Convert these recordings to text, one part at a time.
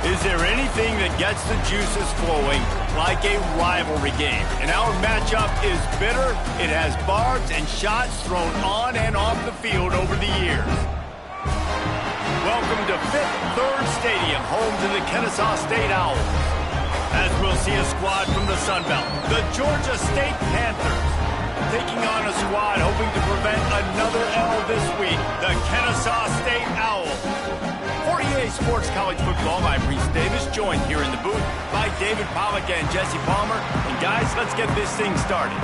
Is there anything that gets the juices flowing like a rivalry game? And our matchup is bitter. It has barbs and shots thrown on and off the field over the years. Welcome to Fifth Third Stadium, home to the Kennesaw State Owls. As we'll see a squad from the Sun Belt, the Georgia State Panthers, taking on a squad hoping to prevent another L this week, the Kennesaw State Owls. For EA Sports College Football, I'm Reese Davis, joined here in the booth by David Pollack and Jesse Palmer. And guys, let's get this thing started.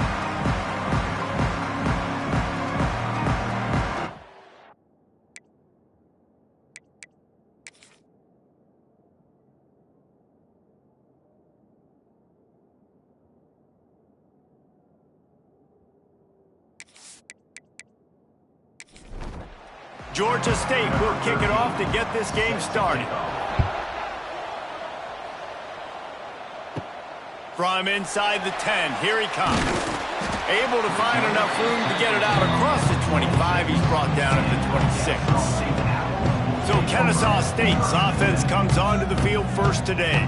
Georgia State will kick it off to get this game started. From inside the 10, here he comes. Able to find enough room to get it out across the 25. He's brought down at the 26. So Kennesaw State's offense comes onto the field first today.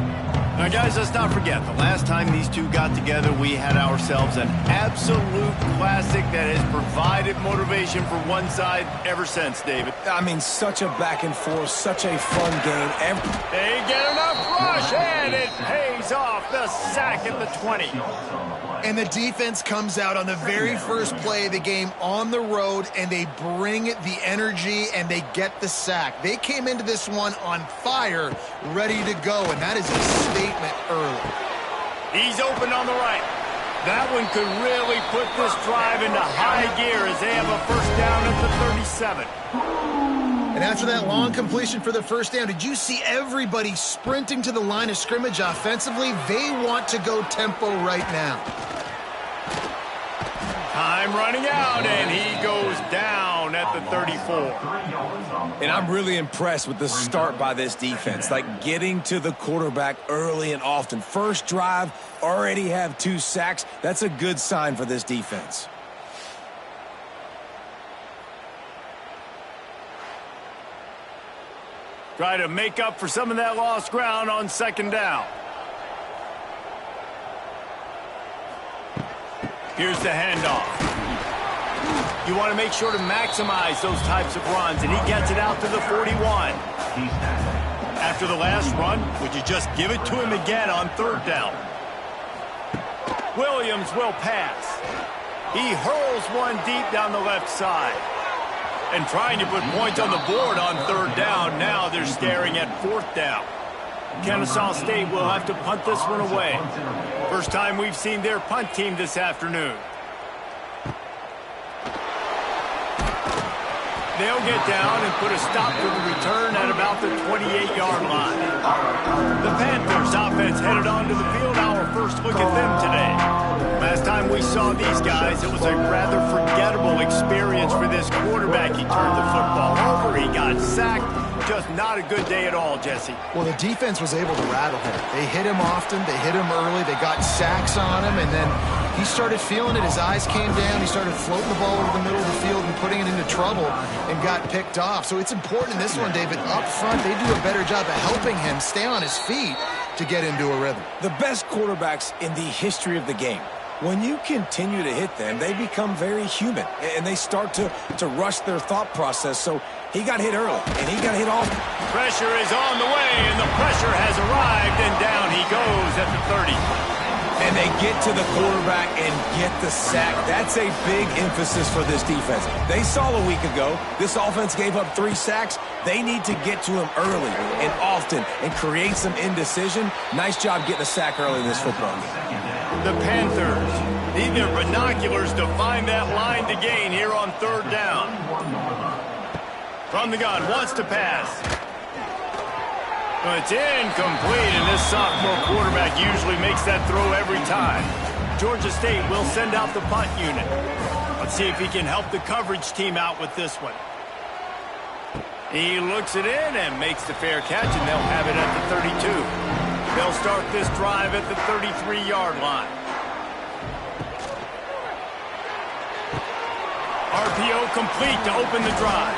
Now, guys, let's not forget, the last time these two got together, we had ourselves an absolute classic that has provided motivation for one side ever since, David. I mean, such a back and forth, such a fun game. They get enough rush, and it pays off. The sack at the 20. And the defense comes out on the very first play of the game on the road, and they bring the energy, and they get the sack. They came into this one on fire, ready to go, and that is a statement early. He's open on the right. That one could really put this drive into high gear as they have a first down at the 37. And after that long completion for the first down, did you see everybody sprinting to the line of scrimmage offensively? They want to go tempo right now. Time running out, and he goes down at the 34. And I'm really impressed with the start by this defense, like getting to the quarterback early and often. First drive, already have 2 sacks. That's a good sign for this defense. Try to make up for some of that lost ground on second down. Here's the handoff. You want to make sure to maximize those types of runs, and he gets it out to the 41. After the last run, would you just give it to him again on third down? Williams will pass. He hurls one deep down the left side. And trying to put points on the board on third down. Now they're staring at fourth down. Kennesaw State will have to punt this one away. First time we've seen their punt team this afternoon. They'll get down and put a stop to the return at about the 28-yard line. The Panthers offense headed onto the field. Our first look at them today. Last time we saw these guys, it was a rather forgettable experience for this quarterback. He turned the football over. He got sacked. Just not a good day at all, Jesse. Well, the defense was able to rattle him. They hit him often. They hit him early. They got sacks on him, and then he started feeling it. His eyes came down. He started floating the ball over the middle of the field and putting it into trouble and got picked off. So it's important in this one, David. Up front, they do a better job of helping him stay on his feet to get into a rhythm. The best quarterbacks in the history of the game, when you continue to hit them, they become very human, and they start to rush their thought process. So he got hit early, and he got hit often. Pressure is on the way, and the pressure has arrived, and down he goes at the 30. And they get to the quarterback and get the sack. That's a big emphasis for this defense. They saw a week ago, this offense gave up 3 sacks. They need to get to him early and often and create some indecision. Nice job getting a sack early in this football game. The Panthers need their binoculars to find that line to gain here on third down. From the gun, wants to pass. It's incomplete, and this sophomore quarterback usually makes that throw every time. Georgia State will send out the punt unit. Let's see if he can help the coverage team out with this one. He looks it in and makes the fair catch, and they'll have it at the 32. They'll start this drive at the 33-yard line. RPO complete to open the drive.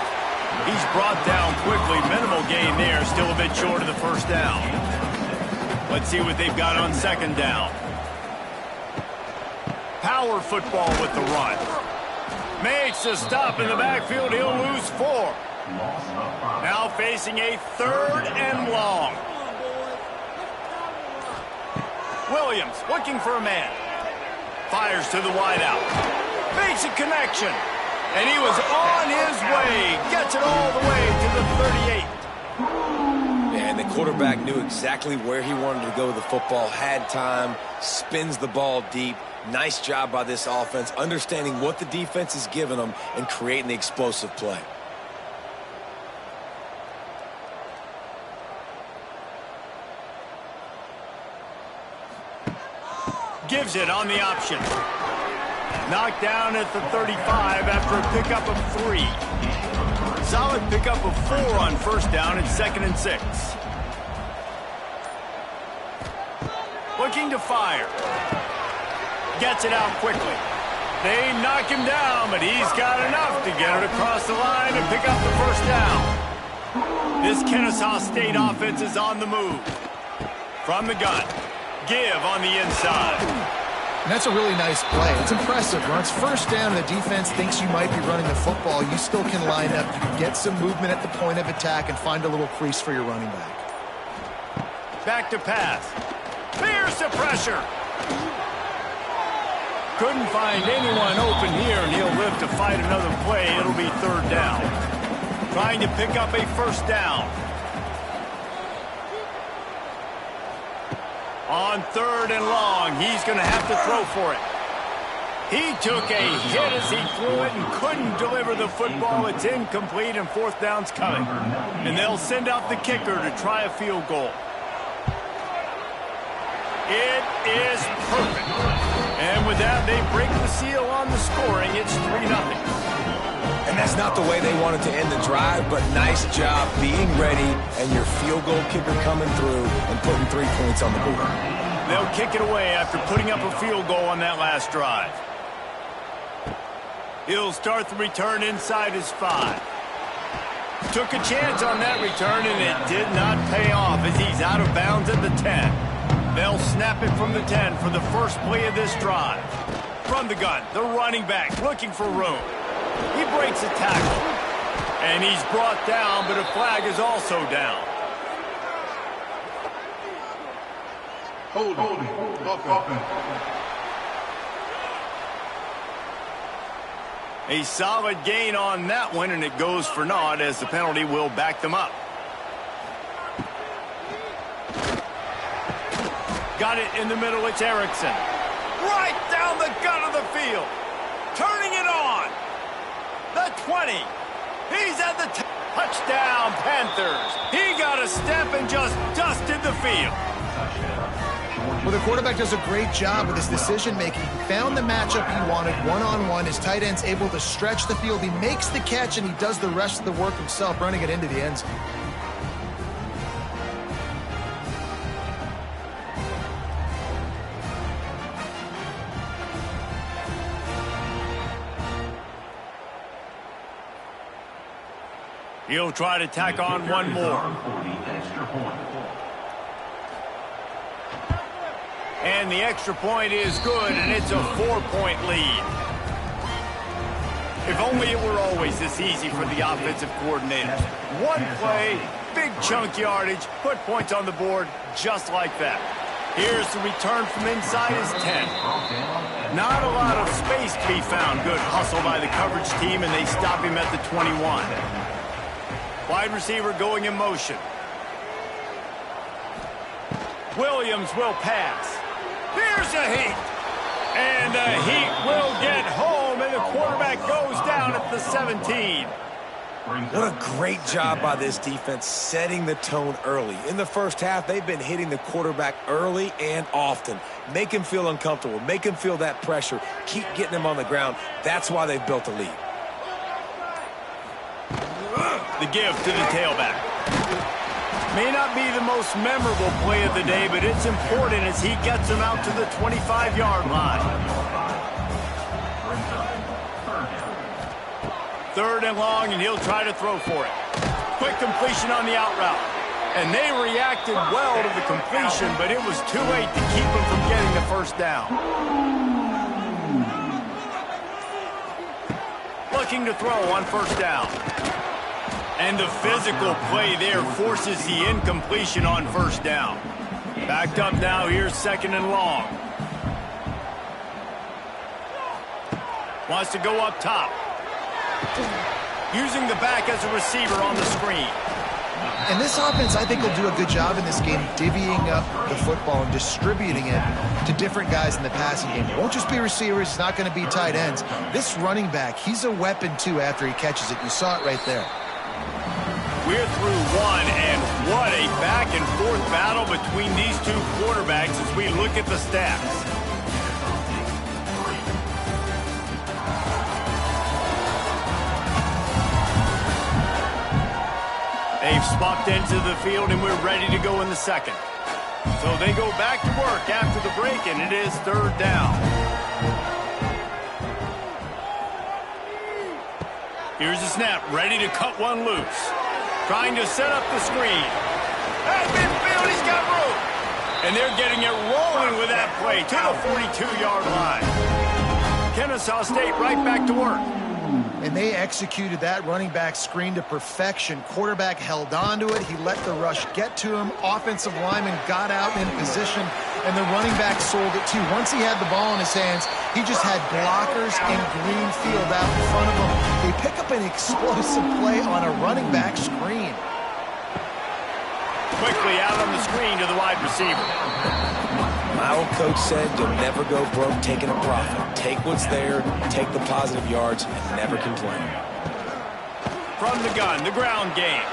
He's brought down quickly. Minimal gain there. Still a bit short of the first down. Let's see what they've got on second down. Power football with the run. Makes a stop in the backfield. He'll lose 4. Now facing a 3rd and long. Williams looking for a man. Fires to the wideout. Makes a connection. And he was on his way. Gets it all the way to the 38. And the quarterback knew exactly where he wanted to go with the football, had time, spins the ball deep. Nice job by this offense, understanding what the defense is giving them and creating the explosive play. Gives it on the option. Knocked down at the 35 after a pickup of 3. Solid pickup of 4 on first down and 2nd and 6. Looking to fire. Gets it out quickly. They knock him down, but he's got enough to get it across the line and pick up the first down. This Kennesaw State offense is on the move. From the gun. Give on the inside. And that's a really nice play. It's impressive. When it's first down and the defense thinks you might be running the football, you still can line up. You can get some movement at the point of attack and find a little crease for your running back. Back to pass. Fierce the pressure. Couldn't find anyone open here, and he'll live to fight another play. It'll be 3rd down. Trying to pick up a first down. On 3rd and long, he's going to have to throw for it. He took a hit as he threw it and couldn't deliver the football. It's incomplete, and 4th down's coming. And they'll send out the kicker to try a field goal. It is perfect. And with that, they break the seal on the scoring. It's 3-0. And that's not the way they wanted to end the drive, but nice job being ready and your field goal kicker coming through and putting 3 points on the board. They'll kick it away after putting up a field goal on that last drive. He'll start the return inside his 5. Took a chance on that return, and it did not pay off as he's out of bounds at the 10. They'll snap it from the 10 for the first play of this drive. From the gun, the running back looking for room. He breaks a tackle, and he's brought down, but a flag is also down. Holding. A solid gain on that one, and it goes for naught as the penalty will back them up. Got it in the middle, it's Erickson. Right down the gut of the field. Turning it on. The 20. He's at the touchdown, Panthers. He got a step and just dusted the field. Well, the quarterback does a great job with his decision-making. He found the matchup he wanted, one-on-one. His tight end's able to stretch the field. He makes the catch, and he does the rest of the work himself, running it into the end zone. He'll try to tack on one more. And the extra point is good, and it's a 4-point lead. If only it were always this easy for the offensive coordinators. One play, big chunk yardage, put points on the board just like that. Here's the return from inside his 10. Not a lot of space to be found. Good hustle by the coverage team, and they stop him at the 21. Wide receiver going in motion. Williams will pass. Here's a heat. And the heat will get home, and the quarterback goes down at the 17. What a great job by this defense setting the tone early. In the first half, they've been hitting the quarterback early and often. Make him feel uncomfortable. Make him feel that pressure. Keep getting him on the ground. That's why they've built a lead. The give to the tailback. May not be the most memorable play of the day, but it's important as he gets him out to the 25-yard line. 3rd and long, and he'll try to throw for it. Quick completion on the out route. And they reacted well to the completion, but it was too late to keep them from getting the 1st down. Looking to throw on 1st down. And the physical play there forces the incompletion on 1st down. Backed up now, here's 2nd and long. Wants to go up top. Using the back as a receiver on the screen. And this offense, I think, will do a good job in this game divvying up the football and distributing it to different guys in the passing game. It won't just be receivers. It's not going to be tight ends. This running back, he's a weapon, too, after he catches it. You saw it right there. We're through one, and what a back-and-forth battle between these two quarterbacks as we look at the stats. They've swapped into the field, and we're ready to go in the 2nd. So they go back to work after the break, and it is 3rd down. Here's the snap, ready to cut one loose. Trying to set up the screen. At midfield, he's got room. And they're getting it rolling with that play to the 42-yard line. Kennesaw State right back to work. And they executed that running back screen to perfection. Quarterback held on to it. He let the rush get to him. Offensive lineman got out in position, and the running back sold it too. Once he had the ball in his hands, he just had blockers in green field out in front of him. They pick up an explosive play on a running back screen. Quickly out on the screen to the wide receiver. My old coach said you'll never go broke taking a profit. Take what's there, take the positive yards, and never complain. From the gun, the ground game.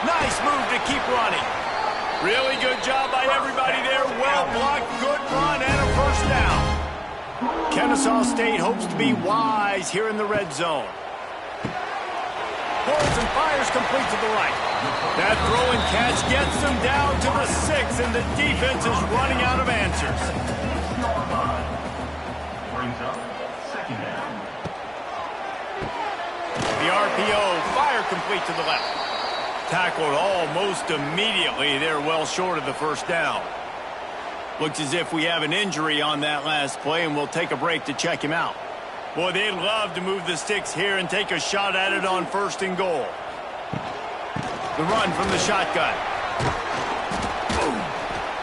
Nice move to keep running. Really good job by everybody there. Well blocked, good run, and a 1st down. Kennesaw State hopes to be wise here in the red zone. Pulls and fires complete to the right. That throw and catch gets them down to the 6, and the defense is running out of answers. The RPO, fire complete to the left. Tackled almost immediately. They're well short of the 1st down. Looks as if we have an injury on that last play, and we'll take a break to check him out. Boy, they'd love to move the sticks here and take a shot at it on 1st and goal. The run from the shotgun. Boom.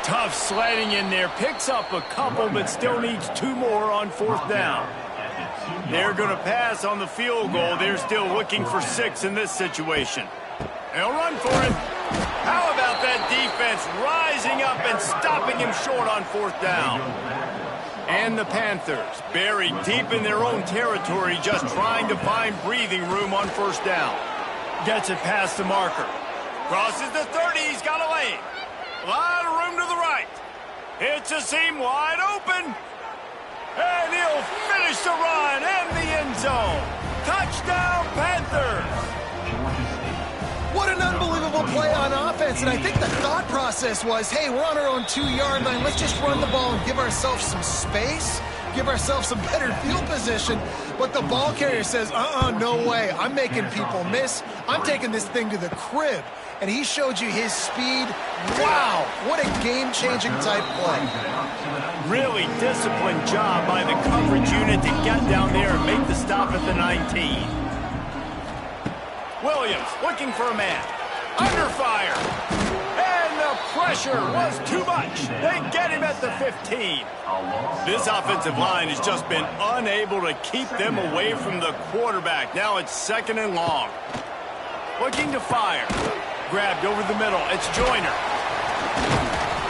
Tough sledding in there. Picks up a couple, but still needs 2 more on 4th down. They're going to pass on the field goal. They're still looking for 6 in this situation. They'll run for it. How about that defense rising up and stopping him short on 4th down? And the Panthers buried deep in their own territory, just trying to find breathing room on 1st down. Gets it past the marker. Crosses the 30. He's got a lane. A lot of room to the right. Hits a seam wide open. And he'll finish the run and the end zone. Touchdown, Panthers. What an unbelievable play on offense. And I think the thought process was, hey, we're on our own 2-yard line. Let's just run the ball and give ourselves some space, give ourselves some better field position. But the ball carrier says, no way. I'm making people miss. I'm taking this thing to the crib. And he showed you his speed. Wow, what a game-changing type play. Really disciplined job by the coverage unit to get down there and make the stop at the 19. Williams looking for a man. Under fire. And the pressure was too much. They get him at the 15. This offensive line has just been unable to keep them away from the quarterback. Now it's 2nd and long. Looking to fire. Grabbed over the middle. It's Joyner.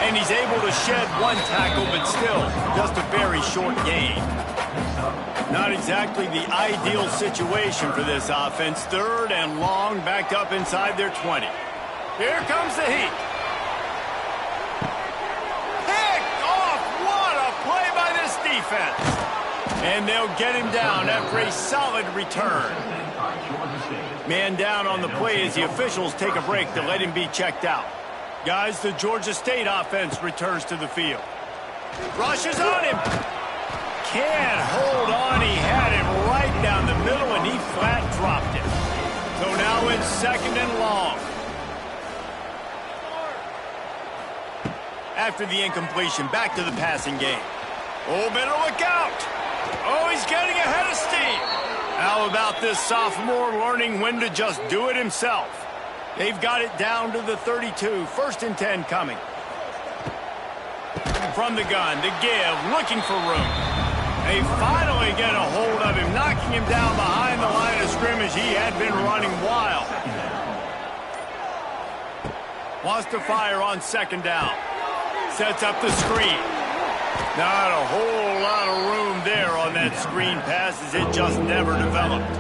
And he's able to shed 1 tackle, but still just a very short gain. Not exactly the ideal situation for this offense. 3rd and long, backed up inside their 20. Here comes the heat. Picked off. What a play by this defense. And they'll get him down after a solid return. Man down on the play as the officials take a break to let him be checked out. Guys, the Georgia State offense returns to the field. Rushes on him. Can't hold on. He had him right down the middle, and he flat, dropped it. So now it's 2nd and long. After the incompletion, back to the passing game. Oh, better look out. Oh, he's getting ahead of steam. How about this sophomore learning when to just do it himself? They've got it down to the 32. 1st and 10 coming. From the gun, to give, looking for room. They finally get a hold of him, knocking him down behind the line of scrimmage. He had been running wild. Wants to fire on 2nd down. Sets up the screen. Not a whole lot of room there on that screen pass as it just never developed.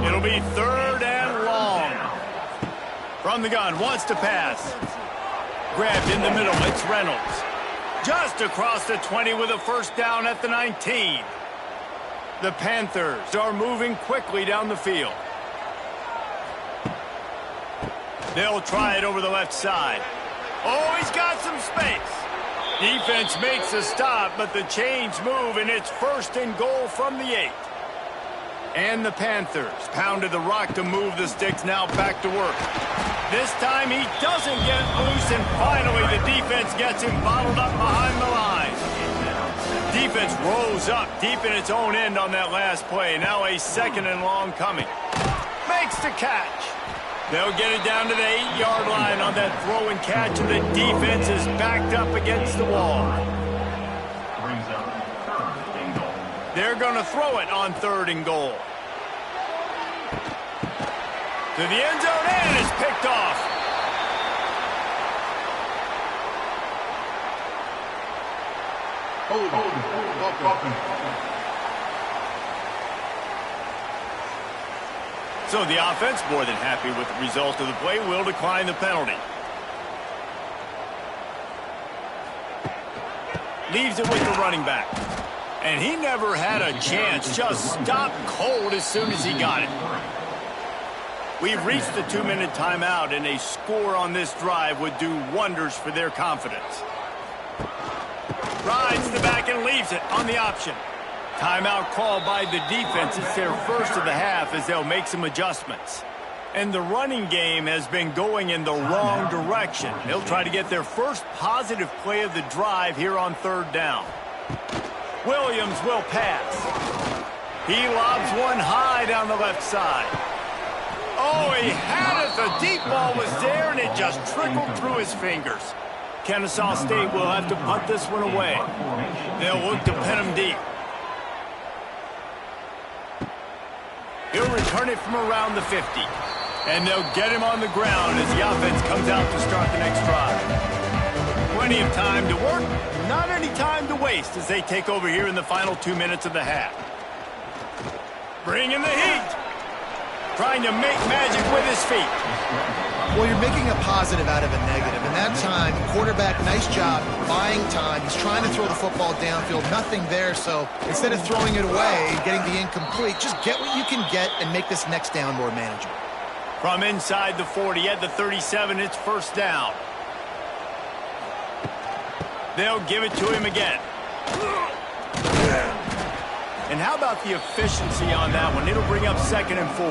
It'll be 3rd and long. From the gun, wants to pass. Grabbed in the middle, it's Reynolds. Just across the 20 with a 1st down at the 19. The Panthers are moving quickly down the field. They'll try it over the left side. Oh, he's got some space. Defense makes a stop, but the chains move, and it's 1st and goal from the 8. And the Panthers pounded the rock to move the sticks, now back to work. This time he doesn't get loose, and finally the defense gets him bottled up behind the line. Defense rolls up deep in its own end on that last play. Now a 2nd and long coming. Makes the catch. They'll get it down to the 8-yard line on that throw and catch, and the defense is backed up against the wall. They're going to throw it on 3rd and goal. To the end zone, and it's picked off. So the offense, more than happy with the result of the play, will decline the penalty. Leaves it with the running back. And he never had a chance, just stopped cold as soon as he got it. We've reached the 2-minute timeout, and a score on this drive would do wonders for their confidence. Rides the back and leaves it on the option. Timeout called by the defense. It's their 1st of the half as they'll make some adjustments. And the running game has been going in the wrong direction. They'll try to get their first positive play of the drive here on 3rd down. Williams will pass. He lobs one high down the left side. Oh, he had it. The deep ball was there, and it just trickled through his fingers. Kennesaw State will have to punt this one away. They'll look to pin him deep. He'll return it from around the 50. And they'll get him on the ground as the offense comes out to start the next drive. Plenty of time to work, not any time to waste as they take over here in the final 2 minutes of the half. Bringing the heat. Trying to make magic with his feet. Well, you're making a positive out of a negative. And that time, quarterback, nice job buying time. He's trying to throw the football downfield. Nothing there, so instead of throwing it away, getting the incomplete, just get what you can get and make this next down more manageable. From inside the 40 at the 37, it's 1st down. They'll give it to him again. And how about the efficiency on that one? It'll bring up 2nd and 4.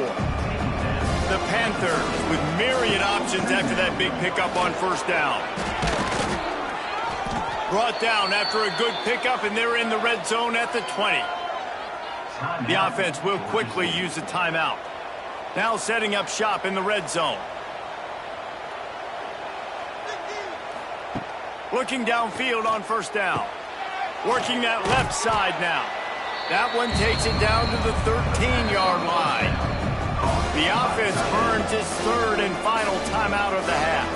The Panthers with myriad options after that big pickup on 1st down. Brought down after a good pickup, and they're in the red zone at the 20. The offense will quickly use a timeout. Now setting up shop in the red zone. Looking downfield on 1st down. Working that left side now. That one takes it down to the 13-yard line. The offense earns its 3rd and final timeout of the half.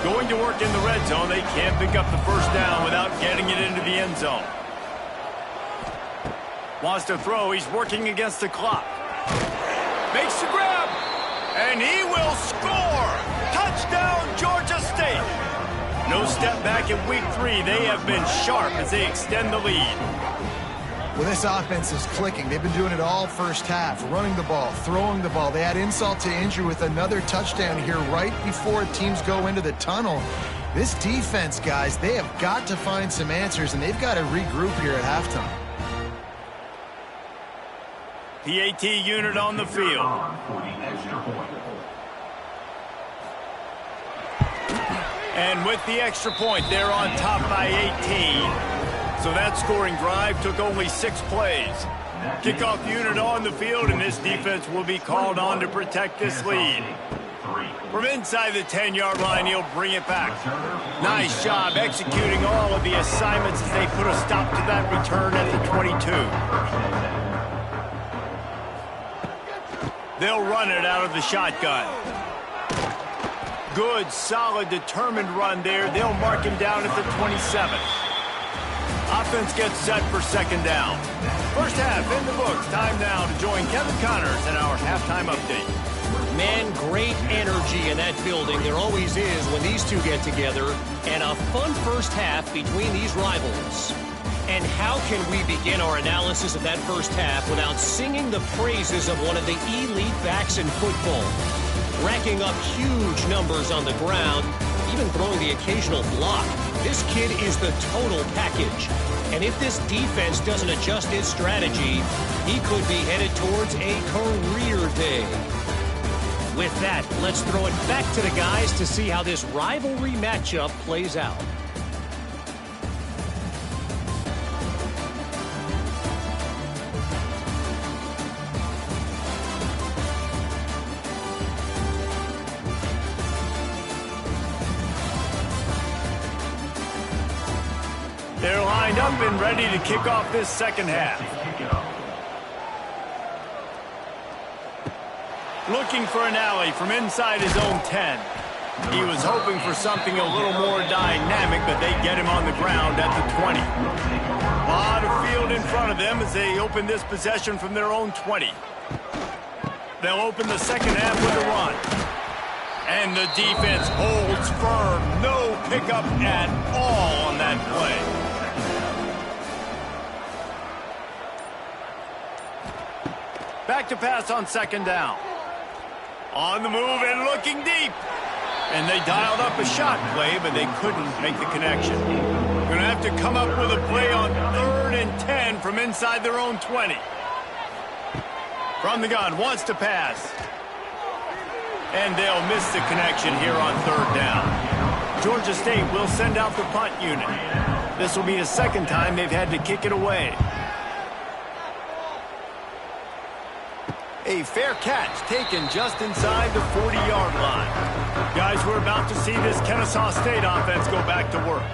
Going to work in the red zone, they can't pick up the 1st down without getting it into the end zone. Wants to throw, he's working against the clock. Makes the grab, and he will score! Touchdown, Georgia State! No step back in week 3. They have been sharp as they extend the lead. Well, this offense is clicking. They've been doing it all first half, running the ball, throwing the ball. They add insult to injury with another touchdown here right before teams go into the tunnel. This defense, guys, they have got to find some answers, and they've got to regroup here at halftime. PAT unit on the field. And with the extra point, they're on top by 18. So that scoring drive took only 6 plays. Kickoff unit on the field, and this defense will be called on to protect this lead. From inside the 10-yard line, he'll bring it back. Nice job executing all of the assignments as they put a stop to that return at the 22. They'll run it out of the shotgun. Good, solid, determined run there. They'll mark him down at the 27. Offense gets set for second down. First half in the books. Time now to join Kevin Connors in our halftime update. Man, great energy in that building. There always is when these two get together. And a fun first half between these rivals. And how can we begin our analysis of that first half without singing the praises of one of the elite backs in football? Racking up huge numbers on the ground, even throwing the occasional block. This kid is the total package. And if this defense doesn't adjust its strategy, he could be headed towards a career day. With that, let's throw it back to the guys to see how this rivalry matchup plays out. They're lined up and ready to kick off this second half. Looking for an alley from inside his own 10. He was hoping for something a little more dynamic, but they get him on the ground at the 20. A lot of field in front of them as they open this possession from their own 20. They'll open the second half with a run. And the defense holds firm. No pickup at all on that play. Back to pass on second down. On the move and looking deep. And they dialed up a shot play, but they couldn't make the connection. Going to have to come up with a play on 3rd and 10 from inside their own 20. From the gun, wants to pass. And they'll miss the connection here on 3rd down. Georgia State will send out the punt unit. This will be the second time they've had to kick it away. A fair catch taken just inside the 40-yard line. Guys, we're about to see this Kennesaw State offense go back to work.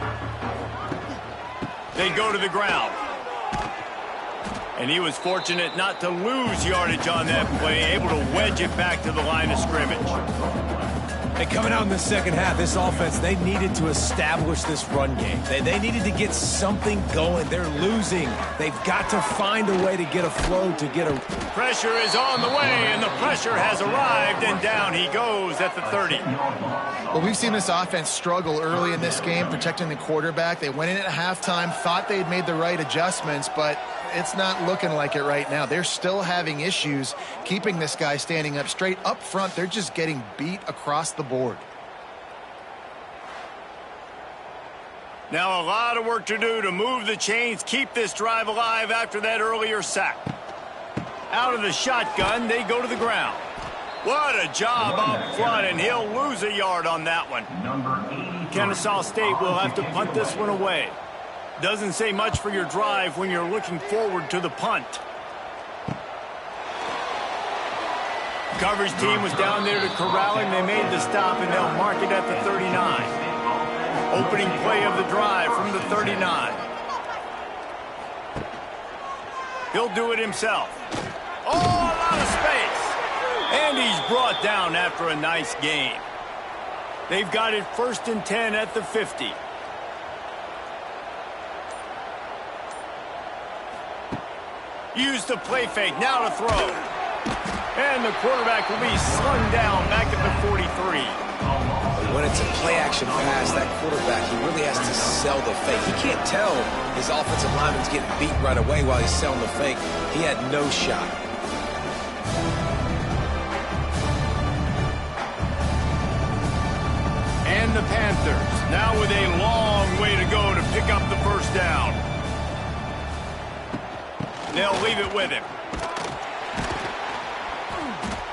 They go to the ground. And he was fortunate not to lose yardage on that play, able to wedge it back to the line of scrimmage. And coming out in the second half, this offense, they needed to establish this run game. They needed to get something going. They're losing. They've got to find a way to get a flow, to get a... Pressure is on the way, and the pressure has arrived, and down he goes at the 30. Well, we've seen this offense struggle early in this game, protecting the quarterback. They went in at halftime, thought they'd made the right adjustments, but it's not looking like it right now. They're still having issues keeping this guy standing up straight. Up front, they're just getting beat across the board. Now a lot of work to do to move the chains, keep this drive alive after that earlier sack. Out of the shotgun, they go to the ground. What a job up front, and he'll lose a yard on that one. Kennesaw State will have to punt this one away. Doesn't say much for your drive when you're looking forward to the punt. Coverage team was down there to corral him. They made the stop, and they'll mark it at the 39. Opening play of the drive from the 39. He'll do it himself. Oh, a lot of space. And he's brought down after a nice gain. They've got it 1st and 10 at the 50. Use the play fake, now to throw. And the quarterback will be slung down back at the 43. When it's a play-action pass, that quarterback, he really has to sell the fake. He can't tell his offensive lineman's getting beat right away while he's selling the fake. He had no shot. And the Panthers, now with a long way to go to pick up the first down. They'll leave it with him.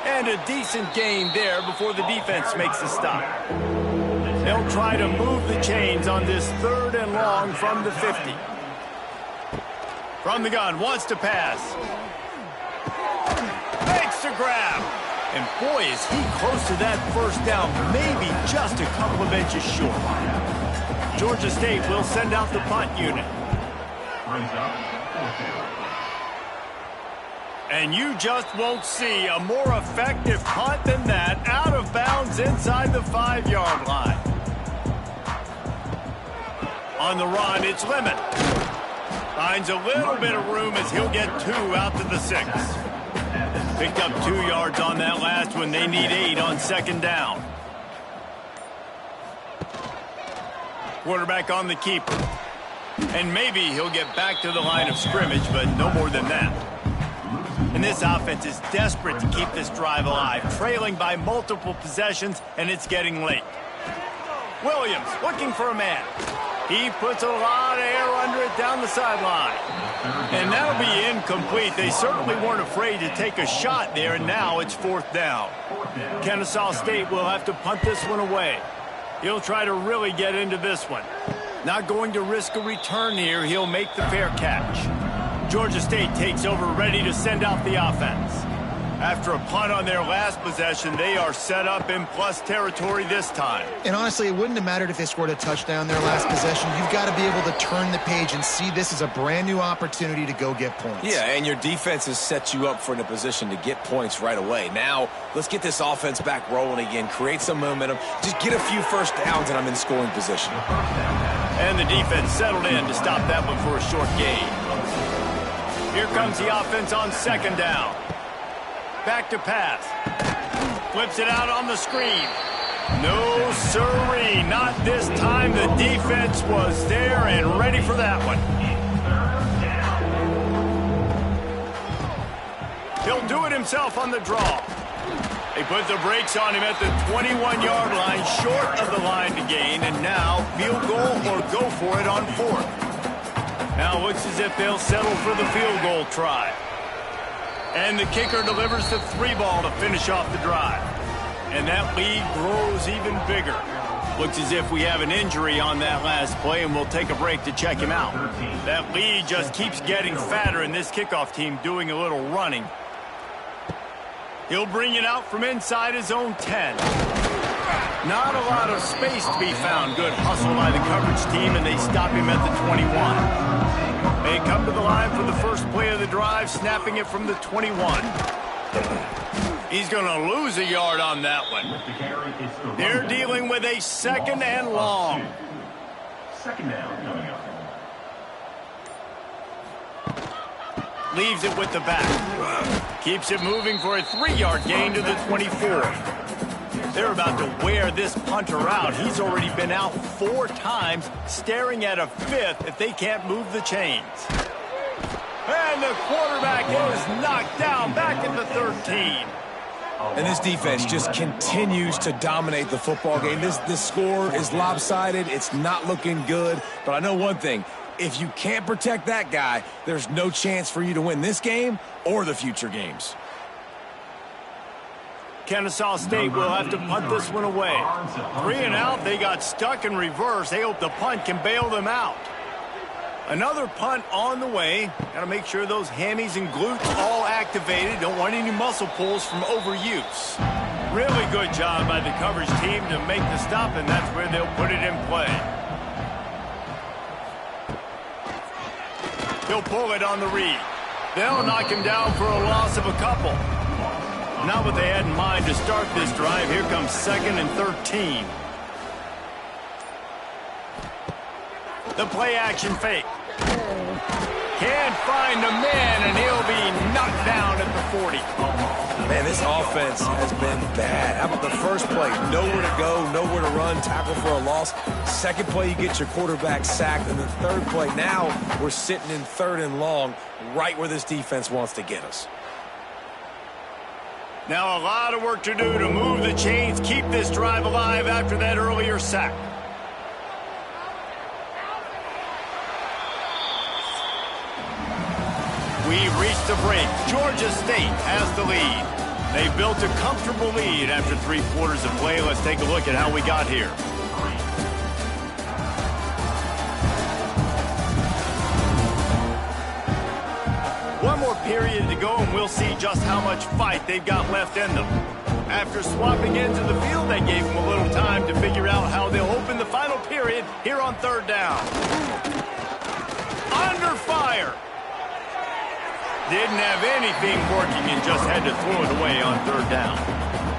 And a decent gain there before the defense makes a stop. They'll try to move the chains on this 3rd and long from the 50. From the gun, wants to pass. Makes the grab. And boy, is he close to that first down, maybe just a couple of inches short. Georgia State will send out the punt unit. And you just won't see a more effective punt than that, out of bounds inside the 5-yard line. On the run, it's Lemon. Finds a little bit of room as he'll get 2 out to the 6. Picked up 2 yards on that last one. They need 8 on 2nd down. Quarterback on the keeper. And maybe he'll get back to the line of scrimmage, but no more than that. And this offense is desperate to keep this drive alive, trailing by multiple possessions, and it's getting late. Williams looking for a man. He puts a lot of air under it down the sideline. And that'll be incomplete. They certainly weren't afraid to take a shot there, and now it's 4th down. Kennesaw State will have to punt this one away. He'll try to really get into this one. Not going to risk a return here. He'll make the fair catch. Georgia State takes over, ready to send out the offense. After a punt on their last possession, they are set up in plus territory this time. And honestly, it wouldn't have mattered if they scored a touchdown their last possession. You've got to be able to turn the page and see this as a brand new opportunity to go get points. Yeah, and your defense has set you up for a position to get points right away. Now, let's get this offense back rolling again, create some momentum, just get a few first downs, and I'm in scoring position. And the defense settled in to stop that one for a short gain. Here comes the offense on 2nd down. Back to pass. Flips it out on the screen. No sirree, not this time. The defense was there and ready for that one. He'll do it himself on the draw. They put the brakes on him at the 21-yard line, short of the line to gain, and now field goal or go for it on 4th. Now looks as if they'll settle for the field goal try. And the kicker delivers the 3-ball to finish off the drive. And that lead grows even bigger. Looks as if we have an injury on that last play, and we'll take a break to check him out. That lead just keeps getting fatter, and this kickoff team doing a little running. He'll bring it out from inside his own 10. Not a lot of space to be found. Good hustle by the coverage team, and they stop him at the 21. They come to the line for the first play of the drive, snapping it from the 21. He's going to lose a yard on that one. They're dealing with a 2nd and long. 2nd down coming up. Leaves it with the back. Keeps it moving for a 3-yard gain to the 24. They're about to wear this punter out. He's already been out 4 times, staring at a 5th if they can't move the chains. And the quarterback is knocked down back at the 13. And this defense just continues to dominate the football game. This score is lopsided. It's not looking good. But I know one thing. If you can't protect that guy, there's no chance for you to win this game or the future games. Kennesaw State will have to punt this one away. 3 and out, they got stuck in reverse. They hope the punt can bail them out. Another punt on the way. Got to make sure those hammies and glutes all activated. Don't want any muscle pulls from overuse. Really good job by the coverage team to make the stop, and that's where they'll put it in play. He'll pull it on the read. They'll knock him down for a loss of a couple. Not what they had in mind to start this drive. Here comes 2nd and 13. The play action fake. Can't find the man, and he'll be knocked down at the 40. Man, this offense has been bad. How about the first play? Nowhere to go, nowhere to run, tackle for a loss. Second play, you get your quarterback sacked. And the third play, now we're sitting in 3rd and long, right where this defense wants to get us. Now a lot of work to do to move the chains, keep this drive alive after that earlier sack. We've reached the break. Georgia State has the lead. They built a comfortable lead after 3 quarters of play. Let's take a look at how we got here. One more period to go, and we'll see just how much fight they've got left in them. After swapping into the field, they gave them a little time to figure out how they'll open the final period here on 3rd down. Under fire. Didn't have anything working and just had to throw it away on 3rd down.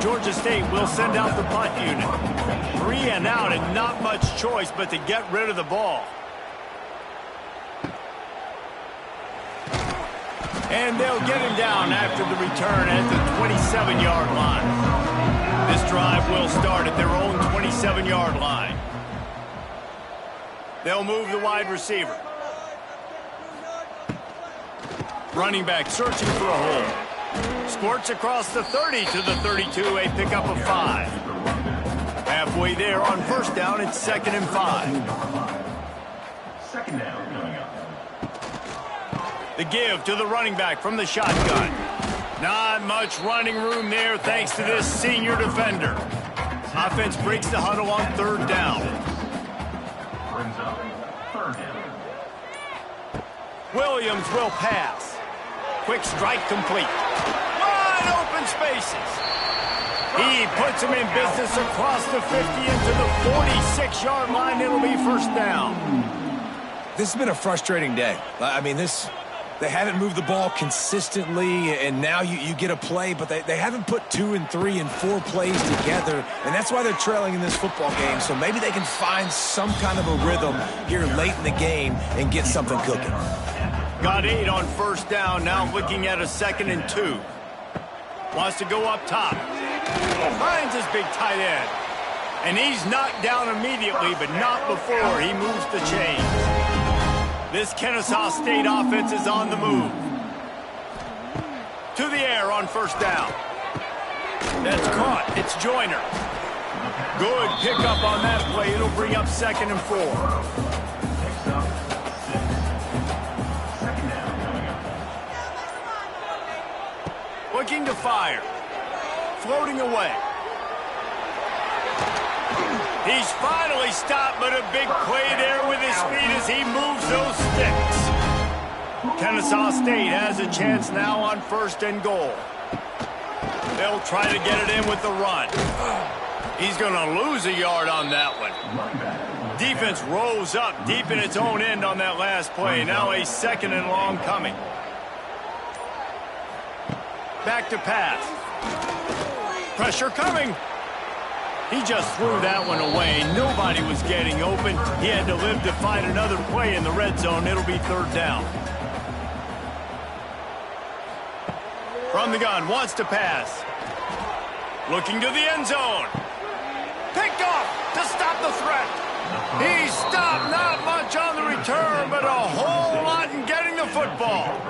Georgia State will send out the punt unit. 3 and out and not much choice but to get rid of the ball. And they'll get him down after the return at the 27-yard line. This drive will start at their own 27-yard line. They'll move the wide receiver. Running back searching for a hole. Squirts across the 30 to the 32, a pickup of 5. Halfway there on 1st down, it's 2nd and 5. 2nd down coming up. The give to the running back from the shotgun. Not much running room there thanks to this senior defender. Offense breaks the huddle on 3rd down. Brings up 3rd down. Williams will pass. Quick strike complete. Wide open spaces. He puts him in business across the 50 into the 46-yard line. It'll be 1st down. This has been a frustrating day. I mean, they haven't moved the ball consistently, and now you get a play, but they haven't put 2 and 3 and 4 plays together, and that's why they're trailing in this football game. So maybe they can find some kind of a rhythm here late in the game and get something cooking. Got 8 on 1st down, now looking at a 2nd and 2. Wants to go up top. Finds his big tight end. And he's knocked down immediately, but not before he moves the chains. This Kennesaw State offense is on the move. To the air on 1st down. That's caught. It's Joyner. Good pickup on that play. It'll bring up 2nd and 4. Next up, 6. 2nd down coming up. Looking to fire. Floating away. He's finally stopped, but a big play there with his feet as he moves those sticks. Kennesaw State has a chance now on 1st and goal. They'll try to get it in with the run. He's going to lose a yard on that one. Defense rose up deep in its own end on that last play. Now a 2nd and long coming. Back to pass. Pressure coming. He just threw that one away. Nobody was getting open. He had to live to find another play in the red zone. It'll be 3rd down. From the gun, wants to pass. Looking to the end zone. Picked off to stop the threat. He stopped, not much on the return, but a whole lot in getting the football.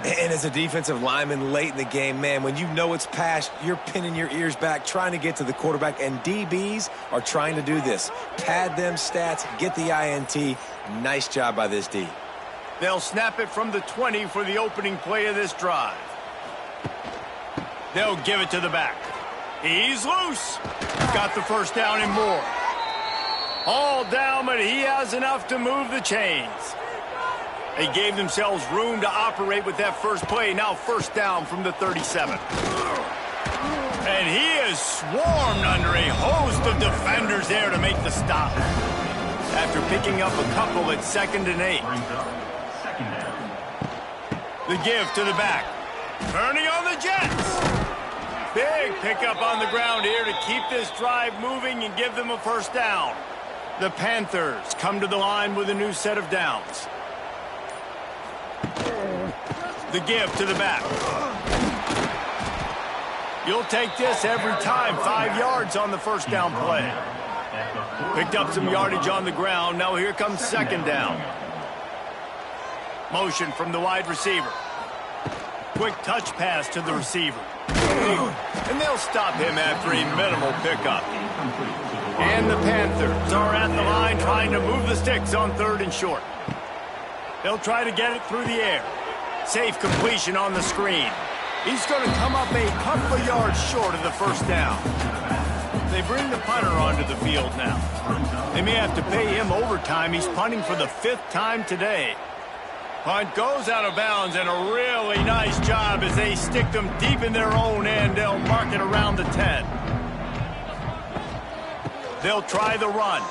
And as a defensive lineman late in the game, man, when you know it's past, you're pinning your ears back, trying to get to the quarterback, and DBs are trying to do this. Pad them stats, get the INT. Nice job by this D. They'll snap it from the 20 for the opening play of this drive. They'll give it to the back. He's loose. Got the 1st down and more. All down, but he has enough to move the chains. They gave themselves room to operate with that first play. Now 1st down from the 37. And he is swarmed under a host of defenders there to make the stop. After picking up a couple at 2nd and 8. The give to the back. Turning on the Jets. Big pickup on the ground here to keep this drive moving and give them a 1st down. The Panthers come to the line with a new set of downs. The give to the back. You'll take this every time. 5 yards on the 1st down play. Picked up some yardage on the ground. Now here comes 2nd down. Motion from the wide receiver. Quick touch pass to the receiver. And they'll stop him after a minimal pickup. And the Panthers are at the line trying to move the sticks on 3rd and short. They'll try to get it through the air. Safe completion on the screen. He's going to come up a couple of yards short of the first down. They bring the punter onto the field now. They may have to pay him overtime. He's punting for the 5th time today. Punt goes out of bounds, and a really nice job as they stick them deep in their own end. They'll mark it around the 10. They'll try the run.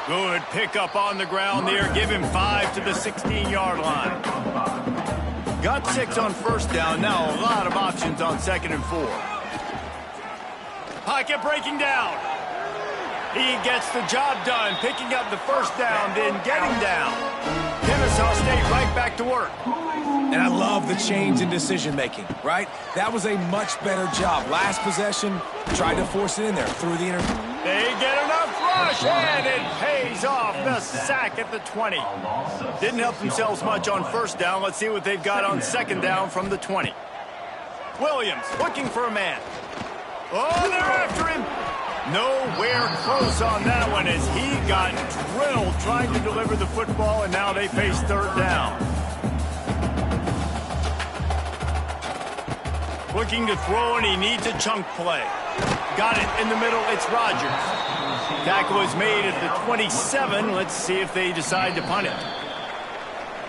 Good pickup on the ground there. Give him 5 to the 16-yard line. Got 6 on first down. Now a lot of options on 2nd and 4. Pocket breaking down. He gets the job done, picking up the first down, then getting down. Kennesaw State right back to work. And I love the change in decision-making, right? That was a much better job. Last possession, tried to force it in there through the interview. They get enough rush, and it pays off. The sack at the 20. Didn't help themselves much on first down. Let's see what they've got on 2nd down from the 20. Williams looking for a man. Oh, they're after him. Nowhere close on that one as he got drilled trying to deliver the football, and now they face 3rd down. Looking to throw, and he needs a chunk play. Got it in the middle. It's Rogers. Tackle is made at the 27. Let's see if they decide to punt it.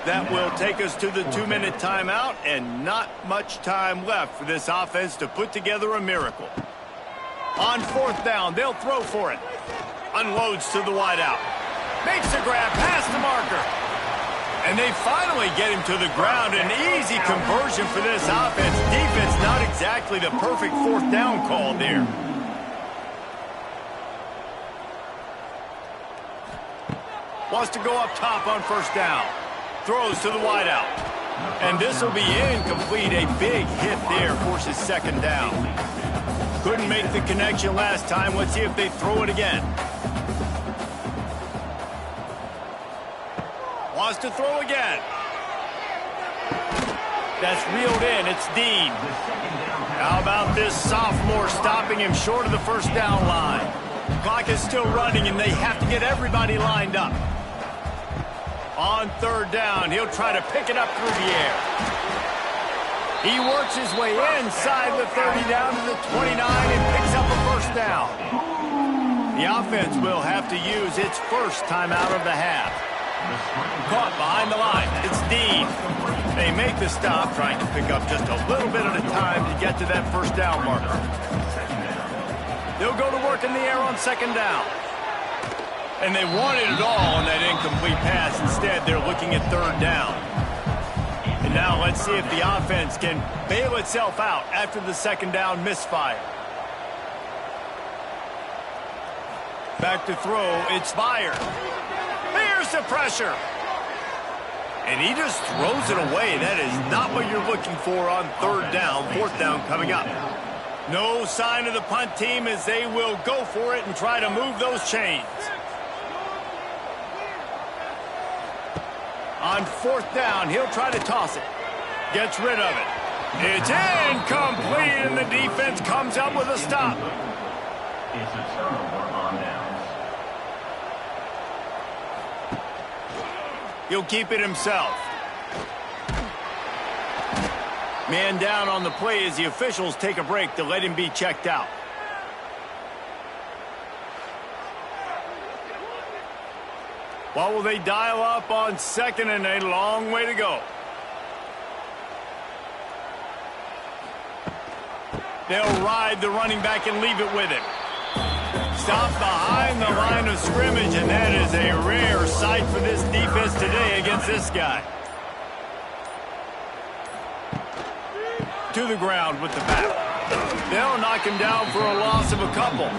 That will take us to the 2-minute timeout, and not much time left for this offense to put together a miracle. On 4th down, they'll throw for it. Unloads to the wideout. Makes a grab past the marker. And they finally get him to the ground. An easy conversion for this offense. Defense not exactly the perfect 4th down call there. Wants to go up top on first down. Throws to the wideout. And this will be incomplete. A big hit there forces 2nd down. Couldn't make the connection last time. Let's see if they throw it again. Wants to throw again. That's reeled in. It's Dean. How about this sophomore stopping him short of the first down line? Clock is still running, and they have to get everybody lined up. On 3rd down, he'll try to pick it up through the air. He works his way inside the 30 down to the 29 and picks up a first down. The offense will have to use its first timeout of the half. Caught behind the line. It's Dean. They make the stop, trying to pick up just a little bit at a time to get to that first down marker. They'll go to work in the air on 2nd down. And they wanted it all on that incomplete pass. Instead, they're looking at 3rd down. And now let's see if the offense can bail itself out after the 2nd down misfire. Back to throw. It's Fire. There's the pressure. And he just throws it away. That is not what you're looking for on 3rd down. 4th down coming up. No sign of the punt team as they will go for it and try to move those chains. On 4th down, he'll try to toss it. Gets rid of it. It's incomplete, and the defense comes up with a stop. It's a turnover on downs. He'll keep it himself. Man down on the play as the officials take a break to let him be checked out. What will they dial up on 2nd and a long way to go? They'll ride the running back and leave it with him. Stop behind the line of scrimmage, and that is a rare sight for this defense today against this guy. To the ground with the bat. They'll knock him down for a loss of a couple.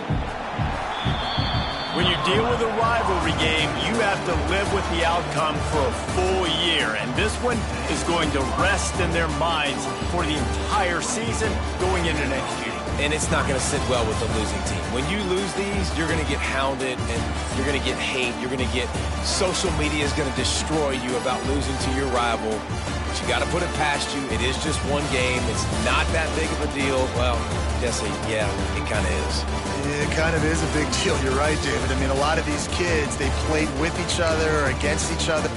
When you deal with a rivalry game, you have to live with the outcome for a full year. And this one is going to rest in their minds for the entire season going into next year. And it's not going to sit well with the losing team. When you lose these, you're going to get hounded and you're going to get hate. You're going to get social media is going to destroy you about losing to your rival. But you got to put it past you. It is just one game. It's not that big of a deal. Well, Jesse, yeah, it kind of is. It kind of is a big deal. You're right, David. I mean, a lot of these kids, they played with each other, against each other.